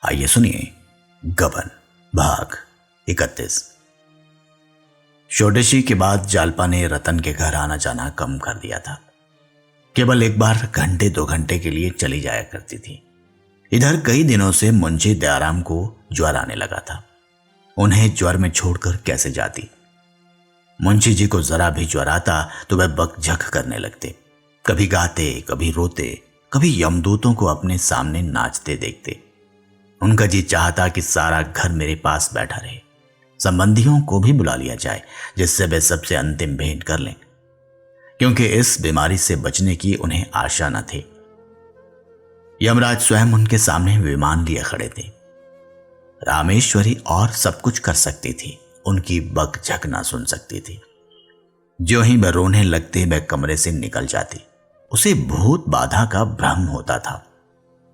आइए सुनिए गबन भाग 31। षोडशी के बाद जालपा ने रतन के घर आना जाना कम कर दिया था। केवल एक बार घंटे 2 घंटे के लिए चली जाया करती थी। इधर कई दिनों से मुंशी दयाराम को ज्वर आने लगा था। उन्हें ज्वर में छोड़कर कैसे जाती। मुंशी जी को जरा भी ज्वर आता तो वह बकझक करने लगते। कभी गाते, कभी रोते, कभी यमदूतों को अपने सामने नाचते देखते। उनका जी चाहता कि सारा घर मेरे पास बैठा रहे, संबंधियों को भी बुला लिया जाए जिससे वे सबसे अंतिम भेंट कर लें, क्योंकि इस बीमारी से बचने की उन्हें आशा न थी। यमराज स्वयं उनके सामने विमान लिए खड़े थे। रामेश्वरी और सब कुछ कर सकती थी, उनकी बकझक ना सुन सकती थी। जो ही वह रोने लगते वह कमरे से निकल जाती। उसे भूत बाधा का भ्रम होता था।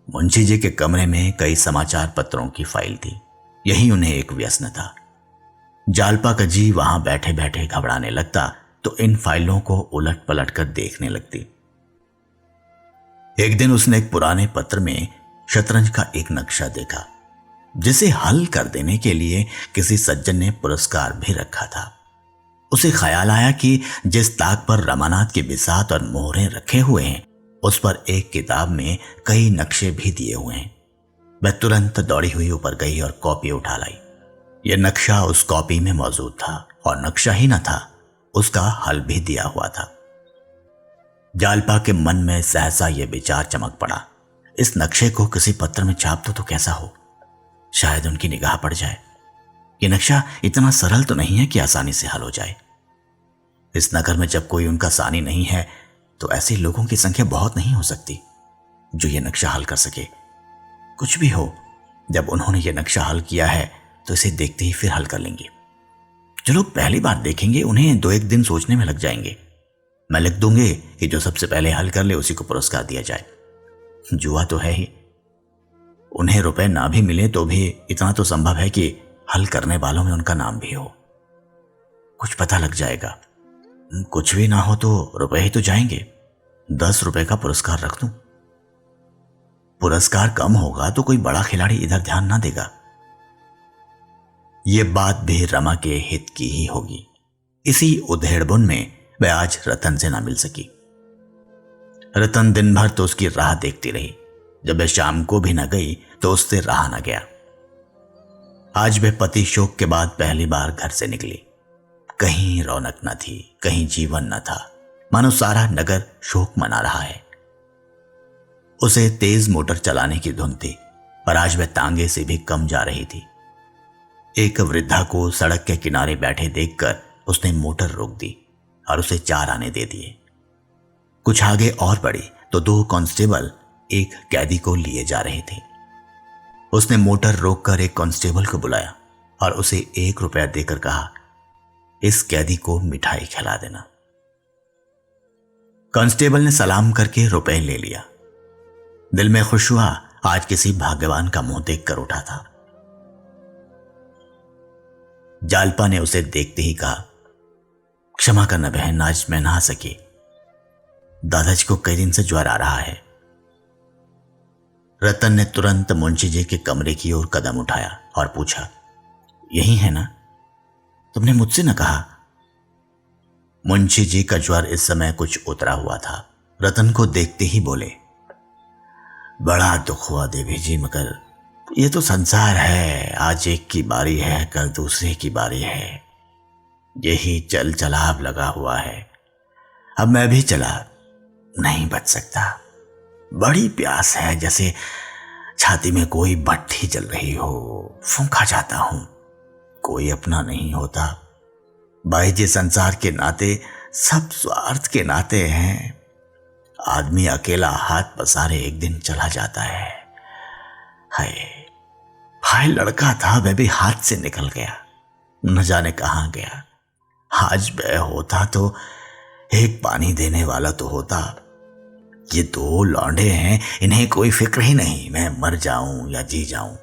मुंशी जी के कमरे में कई समाचार पत्रों की फाइल थी, यही उन्हें एक व्यसन था। जालपा का जी वहां बैठे बैठे घबराने लगता तो इन फाइलों को उलट पलट कर देखने लगती। एक दिन उसने एक पुराने पत्र में शतरंज का एक नक्शा देखा, जिसे हल कर देने के लिए किसी सज्जन ने पुरस्कार भी रखा था। उसे ख्याल आया कि जिस ताक पर रमानाथ के बिसात और मोहरे रखे हुए हैं, उस पर एक किताब में कई नक्शे भी दिए हुए हैं। वह तुरंत दौड़ी हुई ऊपर गई और कॉपी उठा लाई। यह नक्शा उस कॉपी में मौजूद था, और नक्शा ही न था, उसका हल भी दिया हुआ था। जालपा के मन में सहसा यह विचार चमक पड़ा, इस नक्शे को किसी पत्र में छाप दो तो कैसा हो, शायद उनकी निगाह पड़ जाए। यह नक्शा इतना सरल तो नहीं है कि आसानी से हल हो जाए। इस नगर में जब कोई उनका सानी नहीं है तो ऐसे लोगों की संख्या बहुत नहीं हो सकती जो यह नक्शा हल कर सके। कुछ भी हो, जब उन्होंने यह नक्शा हल किया है तो इसे देखते ही फिर हल कर लेंगे। जो लोग पहली बार देखेंगे उन्हें 2-1 दिन सोचने में लग जाएंगे। मैं लिख दूंगी कि जो सबसे पहले हल कर ले उसी को पुरस्कार दिया जाए। जुआ तो है ही, उन्हें रुपए ना भी मिले तो भी इतना तो संभव है कि हल करने वालों में उनका नाम भी हो। कुछ पता लग जाएगा। कुछ भी ना हो तो रुपए ही तो जाएंगे। 10 रुपए का पुरस्कार रख दूं। पुरस्कार कम होगा तो कोई बड़ा खिलाड़ी इधर ध्यान ना देगा। यह बात भी रमा के हित की ही होगी। इसी उधेड़बुन में वह आज रतन से ना मिल सकी। रतन दिन भर तो उसकी राह देखती रही। जब वह शाम को भी न गई तो उससे रहा न गया। आज वह पति शोक के बाद पहली बार घर से निकली। कहीं रौनक न थी, कहीं जीवन न था, मानो सारा नगर शोक मना रहा है। उसे तेज मोटर चलाने की धुन थी, पर आज वह तांगे से भी कम जा रही थी। एक वृद्धा को सड़क के किनारे बैठे देखकर उसने मोटर रोक दी और उसे 4 आने दे दिए। कुछ आगे और बढ़ी तो 2 कांस्टेबल एक कैदी को लिए जा रहे थे। उसने मोटर रोककर एक कांस्टेबल को बुलाया और उसे 1 रुपया देकर कहा, इस कैदी को मिठाई खिला देना। कांस्टेबल ने सलाम करके रुपए ले लिया। दिल में खुश हुआ, आज किसी भाग्यवान का मुंह देखकर उठा था। जालपा ने उसे देखते ही कहा, क्षमा करना बहन, आज मैं ना आ सकी। दादाजी को कई दिन से ज्वर आ रहा है। रतन ने तुरंत मुंशी जी के कमरे की ओर कदम उठाया और पूछा, यही है ना? तुमने मुझसे न कहा? मुंशी जी का ज्वर इस समय कुछ उतरा हुआ था। रतन को देखते ही बोले, बड़ा दुख हुआ देवी जी, मगर ये तो संसार है। आज एक की बारी है, कल दूसरे की बारी है। यही चल चलाव लगा हुआ है। अब मैं भी चला नहीं बच सकता। बड़ी प्यास है, जैसे छाती में कोई भट्ठी जल रही हो। फूंका जाता हूं, कोई अपना नहीं होता। भाई जी, संसार के नाते सब स्वार्थ के नाते हैं। आदमी अकेला हाथ पसारे एक दिन चला जाता है। हाय हाय, लड़का था वह भी हाथ से निकल गया, न जाने कहां गया। आज वह होता तो एक पानी देने वाला तो होता। ये 2 लौंडे हैं, इन्हें कोई फिक्र ही नहीं मैं मर जाऊं या जी जाऊं।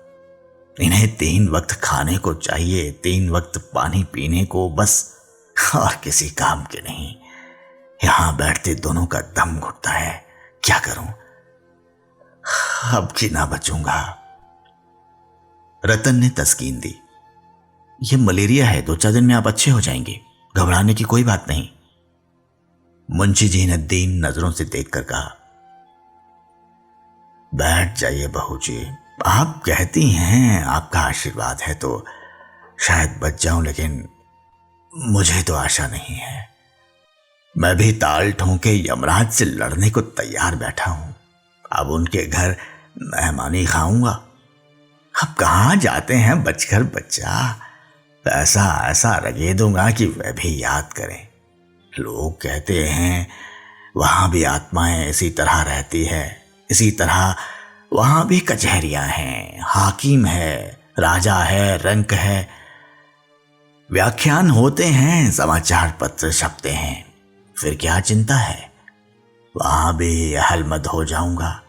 इन्हें 3 वक्त खाने को चाहिए, 3 वक्त पानी पीने को, बस, और किसी काम के नहीं। यहां बैठते दोनों का दम घुटता है। क्या करूं, अब की ना बचूंगा। रतन ने तस्कीन दी। यह मलेरिया है, 2-4 दिन में आप अच्छे हो जाएंगे, घबराने की कोई बात नहीं। मुंशी जी ने दीन नजरों से देखकर कहा, बैठ जाइए बहू जी, आप कहती हैं आपका आशीर्वाद है तो शायद बच जाऊं, लेकिन मुझे तो आशा नहीं है। मैं भी ताल ठोंके यमराज से लड़ने को तैयार बैठा हूं। अब उनके घर मेहमानी खाऊंगा। अब कहाँ जाते हैं बचकर बच्चा, ऐसा ऐसा रगे दूंगा कि वह भी याद करें। लोग कहते हैं वहां भी आत्माएं इसी तरह रहती है, इसी तरह वहां भी कचहरियां हैं, हाकिम है, राजा है, रंक है, व्याख्यान होते हैं, समाचार पत्र छपते हैं। फिर क्या चिंता है, वहां भी हलमद हो जाऊंगा,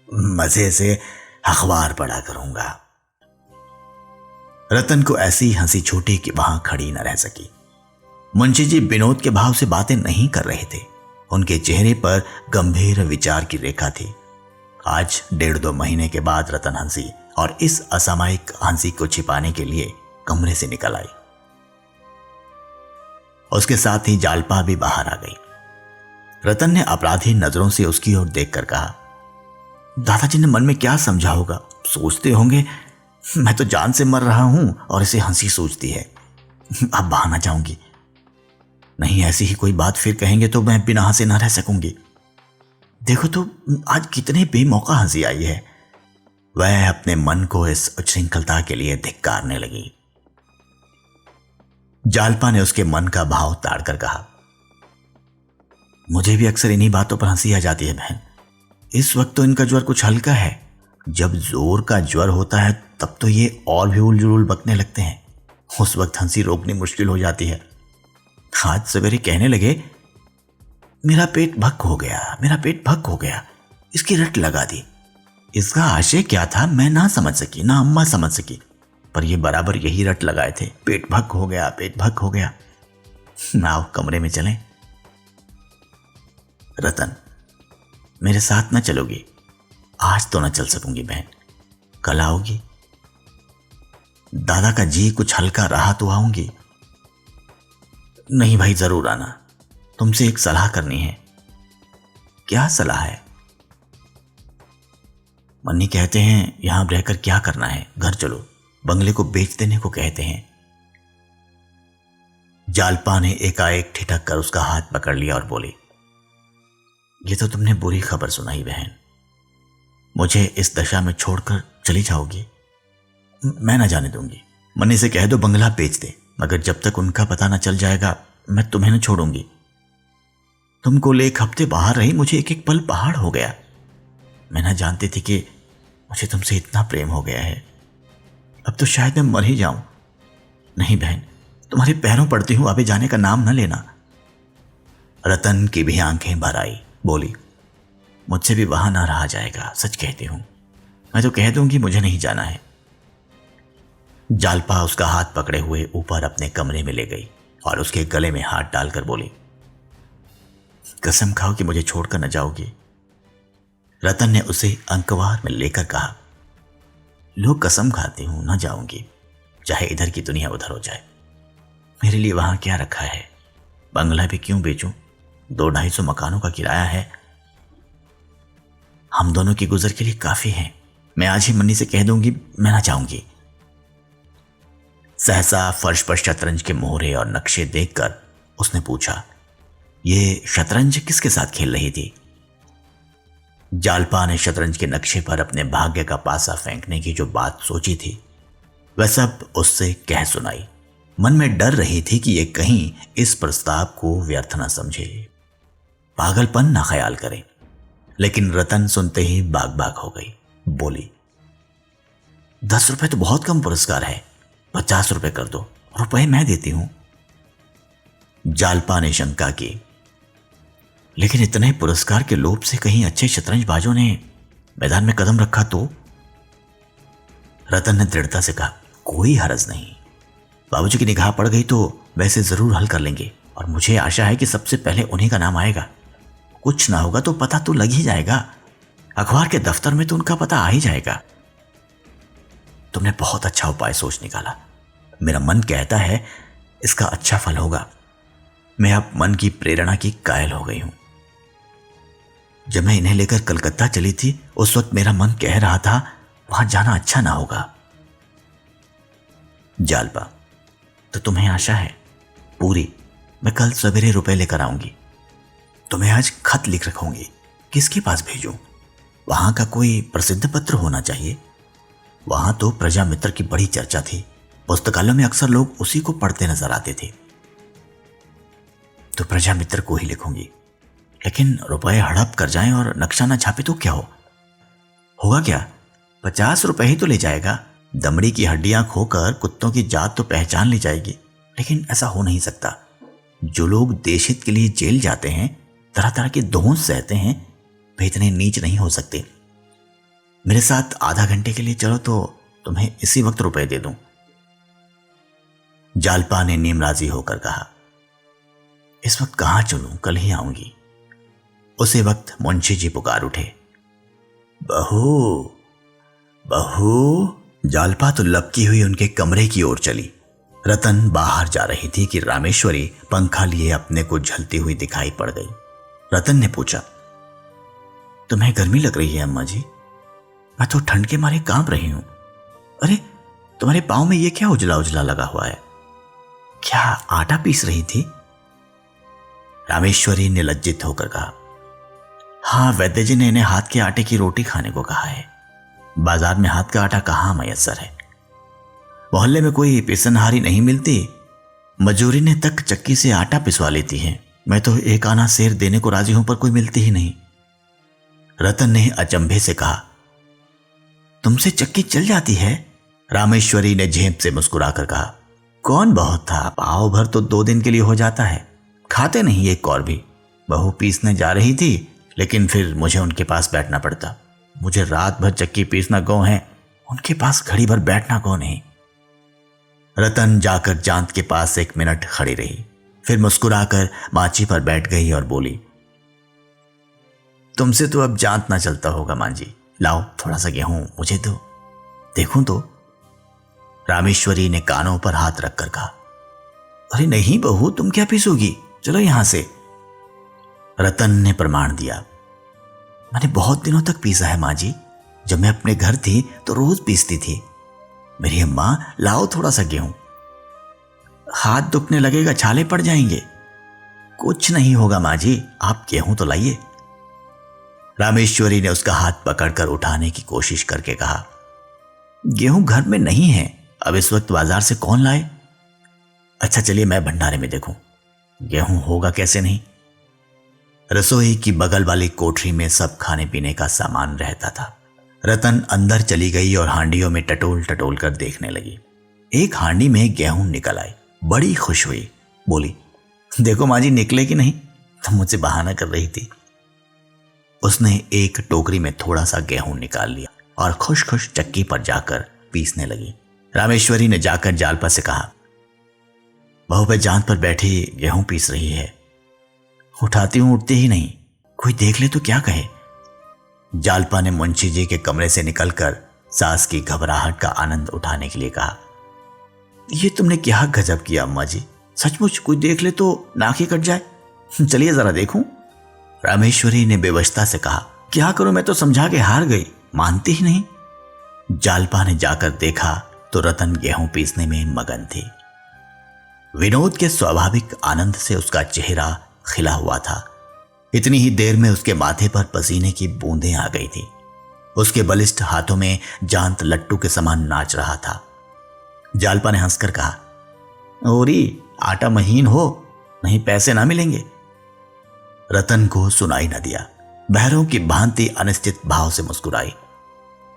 मजे से अखबार पढ़ा करूंगा। रतन को ऐसी हंसी छूटी कि वहां खड़ी न रह सकी। मुंशी जी विनोद के भाव से बातें नहीं कर रहे थे, उनके चेहरे पर गंभीर विचार की रेखा थी। आज 1.5-2 महीने के बाद रतन हंसी और इस असामयिक हंसी को छिपाने के लिए कमरे से निकल आई। उसके साथ ही जालपा भी बाहर आ गई। रतन ने अपराधी नजरों से उसकी ओर देखकर कहा, दादाजी ने मन में क्या समझा होगा, सोचते होंगे मैं तो जान से मर रहा हूं और इसे हंसी सोचती है। अब बहाना चाहूंगी, नहीं ऐसी ही कोई बात फिर कहेंगे तो मैं बिना हंसे ना रह सकूंगी। देखो तो आज कितने बेमौका हंसी आई है। वह अपने मन को इस उच्छृंखलता के लिए धिक्कारने लगी। जालपा ने उसके मन का भाव ताड़कर कहा, मुझे भी अक्सर इन्हीं बातों पर हंसी आ जाती है बहन। इस वक्त तो इनका ज्वर कुछ हल्का है, जब जोर का ज्वर होता है तब तो ये और भी उलझुल बकने लगते हैं, उस वक्त हंसी रोकनी मुश्किल हो जाती है। आज सवेरे कहने लगे, मेरा पेट भक हो गया, मेरा पेट भक हो गया, इसकी रट लगा दी। इसका आशय क्या था मैं ना समझ सकी, ना अम्मा समझ सकी, पर ये बराबर यही रट लगाए थे, पेट भक हो गया, पेट भक हो गया। आओ कमरे में चलें। रतन, मेरे साथ ना चलोगी? आज तो ना चल सकूंगी बहन, कल आओगी? दादा का जी कुछ हल्का रहा तो आऊंगी। नहीं भाई, जरूर आना, तुमसे एक सलाह करनी है। क्या सलाह है? मन्नी कहते हैं यहां रहकर क्या करना है, घर चलो, बंगले को बेच देने को कहते हैं। जालपा ने एकाएक ठिठक कर उसका हाथ पकड़ लिया और बोली, ये तो तुमने बुरी खबर सुनाई बहन। मुझे इस दशा में छोड़कर चली जाओगी? मैं ना जाने दूंगी। मन्नी से कह दो बंगला बेच दे, मगर जब तक उनका पता ना चल जाएगा मैं तुम्हें न छोड़ूंगी। तुमको ले 1 हफ्ते बाहर रही, मुझे एक एक पल पहाड़ हो गया। मैं ना जानती थी कि मुझे तुमसे इतना प्रेम हो गया है। अब तो शायद मैं मर ही जाऊं। नहीं बहन, तुम्हारे पैरों पड़ती हूं, अबे जाने का नाम न लेना। रतन की भी आंखें भर आई, बोली, मुझसे भी वहां ना रहा जाएगा, सच कहती हूं। मैं तो कह दूंगी मुझे नहीं जाना है। जालपा उसका हाथ पकड़े हुए ऊपर अपने कमरे में ले गई और उसके गले में हाथ डालकर बोली, कसम खाओ कि मुझे छोड़कर न जाओगी। रतन ने उसे अंकवार में लेकर कहा, लोग कसम खाती हूं न जाऊंगी, चाहे इधर की दुनिया उधर हो जाए। मेरे लिए वहां क्या रखा है? बंगला भी क्यों बेचूं? 200-250 मकानों का किराया है, हम दोनों की गुजर के लिए काफी है। मैं आज ही मन्नी से कह दूंगी मैं ना चाहूंगी। सहसा फर्श पर शतरंज के मोहरे और नक्शे देखकर उसने पूछा, ये शतरंज किसके साथ खेल रही थी? जालपा ने शतरंज के नक्शे पर अपने भाग्य का पासा फेंकने की जो बात सोची थी वह सब उससे कह सुनाई। मन में डर रही थी कि ये कहीं इस प्रस्ताव को व्यर्थ न समझे, पागलपन ना ख्याल करे। लेकिन रतन सुनते ही बाग बाग हो गई, बोली, 10 रुपए तो बहुत कम पुरस्कार है, 50 रुपए कर दो, रुपए मैं देती हूं। जालपा ने शंका की, लेकिन इतने पुरस्कार के लोभ से कहीं अच्छे शतरंजबाजों ने मैदान में कदम रखा तो? रतन ने दृढ़ता से कहा, कोई हरज नहीं, बाबूजी की निगाह पड़ गई तो वैसे जरूर हल कर लेंगे, और मुझे आशा है कि सबसे पहले उन्हीं का नाम आएगा। कुछ ना होगा तो पता तो लग ही जाएगा, अखबार के दफ्तर में तो उनका पता आ ही जाएगा। तुमने बहुत अच्छा उपाय सोच निकाला। मेरा मन कहता है इसका अच्छा फल होगा। मैं अब मन की प्रेरणा की कायल हो गई हूं। जब मैं इन्हें लेकर कलकत्ता चली थी उस वक्त मेरा मन कह रहा था वहां जाना अच्छा ना होगा। जालपा, तो तुम्हें आशा है? पूरी। मैं कल सवेरे रुपए लेकर आऊंगी। तुम्हें आज खत लिख रखूंगी। किसके पास भेजूं? वहां का कोई प्रसिद्ध पत्र होना चाहिए। वहां तो प्रजा मित्र की बड़ी चर्चा थी। पुस्तकालयों में अक्सर लोग उसी को पढ़ते नजर आते थे। तो प्रजा मित्र को ही लिखूंगी। लेकिन रुपए हड़प कर जाएं और नक्शा ना छापे तो क्या होगा क्या? 50 रुपए ही तो ले जाएगा। दमड़ी की हड्डियां खोकर कुत्तों की जात तो पहचान ली जाएगी। लेकिन ऐसा हो नहीं सकता। जो लोग देश हित के लिए जेल जाते हैं, तरह तरह के दोष सहते हैं, वे इतने नीच नहीं हो सकते। मेरे साथ आधा घंटे के लिए चलो तो तुम्हें इसी वक्त रुपए दे दूं। जालपा ने नीमराजी होकर कहा, इस वक्त कहां चलूं, कल ही आऊंगी। उसी वक्त मुंशी जी पुकार उठे, बहू बहू। जालपा तो लपकी हुई उनके कमरे की ओर चली। रतन बाहर जा रही थी कि रामेश्वरी पंखा लिए अपने को झलती हुई दिखाई पड़ गई। रतन ने पूछा, तुम्हें गर्मी लग रही है अम्मा जी? मैं तो ठंड के मारे कांप रही हूं। अरे, तुम्हारे पांव में ये क्या उजला उजला लगा हुआ है? क्या आटा पीस रही थी? रामेश्वरी ने लज्जित होकर कहा, हाँ, वैद्य जी ने इन्हें हाथ के आटे की रोटी खाने को कहा है। बाजार में हाथ का आटा कहाँ मयस्सर है। मोहल्ले में कोई पिसनहारी नहीं मिलती। मजूरी ने तक चक्की से आटा पिसवा लेती है। मैं तो एक आना शेर देने को राजी हूं पर कोई मिलती ही नहीं। रतन ने अचंभे से कहा, तुमसे चक्की चल जाती है? रामेश्वरी ने झेप से मुस्कुराकर कहा, कौन बहुत था, पाव भर तो 2 दिन के लिए हो जाता है। खाते नहीं एक और भी। बहू पीसने जा रही थी लेकिन फिर मुझे उनके पास बैठना पड़ता। मुझे रात भर चक्की पीसना गौ है, उनके पास घड़ी भर बैठना गौ नहीं। रतन जाकर जांत के पास 1 मिनट खड़ी रही, फिर मुस्कुराकर माची पर बैठ गई और बोली, तुमसे तो अब जांत ना चलता होगा मां जी। लाओ थोड़ा सा गेहूं मुझे दो, देखूं तो। रामेश्वरी ने कानों पर हाथ रखकर कहा, अरे नहीं बहू, तुम क्या पीसोगी, चलो यहां से। रतन ने प्रमाण दिया, मैंने बहुत दिनों तक पीसा है मां जी। जब मैं अपने घर थी तो रोज पीसती थी। मेरी अम्मा, लाओ थोड़ा सा गेहूं। हाथ दुखने लगेगा, छाले पड़ जाएंगे। कुछ नहीं होगा मां जी, आप गेहूं तो लाइए। रामेश्वरी ने उसका हाथ पकड़कर उठाने की कोशिश करके कहा, गेहूं घर में नहीं है, अब इस वक्त बाजार से कौन लाए। अच्छा चलिए मैं भंडारे में देखूं, गेहूं होगा कैसे नहीं। रसोई की बगल वाली कोठरी में सब खाने पीने का सामान रहता था। रतन अंदर चली गई और हांडियों में टटोल टटोल कर देखने लगी। एक हांडी में गेहूं निकल आई, बड़ी खुश हुई, बोली, देखो मां जी निकले कि नहीं, तुम मुझसे बहाना कर रही थी। उसने एक टोकरी में थोड़ा सा गेहूं निकाल लिया और खुश खुश चक्की पर जाकर पीसने लगी। रामेश्वरी ने जाकर जालपा से कहा, बहू पे जांत पर बैठी गेहूं पीस रही है, उठाती हूं उठती ही नहीं, कोई देख ले तो क्या कहे। जालपा ने मुंशी जी के कमरे से निकलकर सास की घबराहट का आनंद उठाने के लिए कहा, ये तुमने क्या गजब किया अम्मा जी, सचमुच कोई देख ले तो नाक ही कट जाए। चलिए जरा देखूं। रामेश्वरी ने बेवशता से कहा, क्या करूं, मैं तो समझा के हार गई, मानती ही नहीं। जालपा ने जाकर देखा तो रतन गेहूं पीसने में मगन थी। विनोद के स्वाभाविक आनंद से उसका चेहरा खिला हुआ था। इतनी ही देर में उसके माथे पर पसीने की बूंदें आ गई थी। उसके बलिष्ठ हाथों में जांत लट्टू के समान नाच रहा था। जालपा ने हंसकर कहा, ओरी आटा महीन हो, नहीं पैसे ना मिलेंगे। रतन को सुनाई न दिया, बहरों की भांति अनिश्चित भाव से मुस्कुराई।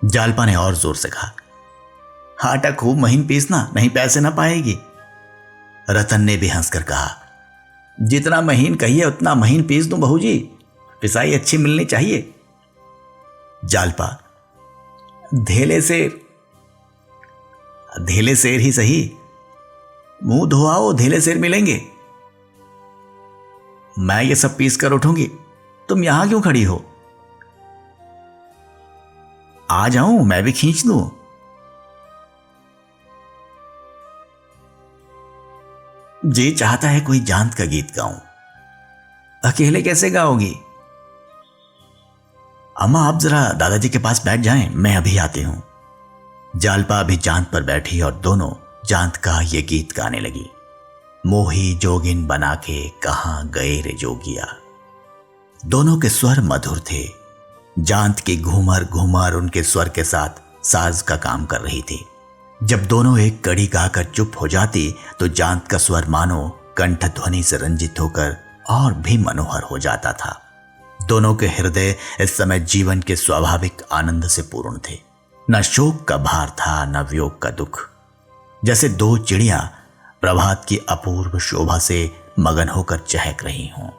जालपा ने और जोर से कहा, आटा खूब महीन पीसना, नहीं पैसे ना पाएगी। रतन ने भी हंसकर कहा, जितना महीन कहिए उतना महीन पीस दूं बहू जी, पिसाई अच्छी मिलनी चाहिए। जालपा, धेले सेर ही सही, मुंह धोआओ, धेले सेर मिलेंगे। मैं ये सब पीस कर उठूंगी, तुम यहां क्यों खड़ी हो? आ जाऊं, मैं भी खींच दूं। जी चाहता है कोई जांत का गीत गाऊं। अकेले कैसे गाओगी? अम्मा आप जरा दादाजी के पास बैठ जाएं, मैं अभी आती हूं। जालपा अभी जांत पर बैठी और दोनों जांत का ये गीत गाने लगी। मोही जोगिन बना के कहां गए रे जोगिया। दोनों के स्वर मधुर थे। जांत की घूमर घूमर उनके स्वर के साथ साज का काम कर रही थी। जब दोनों एक कड़ी गाकर चुप हो जाती तो जांत का स्वर मानो कंठ ध्वनि से रंजित होकर और भी मनोहर हो जाता था। दोनों के हृदय इस समय जीवन के स्वाभाविक आनंद से पूर्ण थे। न शोक का भार था न वियोग का दुख। जैसे दो चिड़ियां प्रभात की अपूर्व शोभा से मगन होकर चहक रही हों।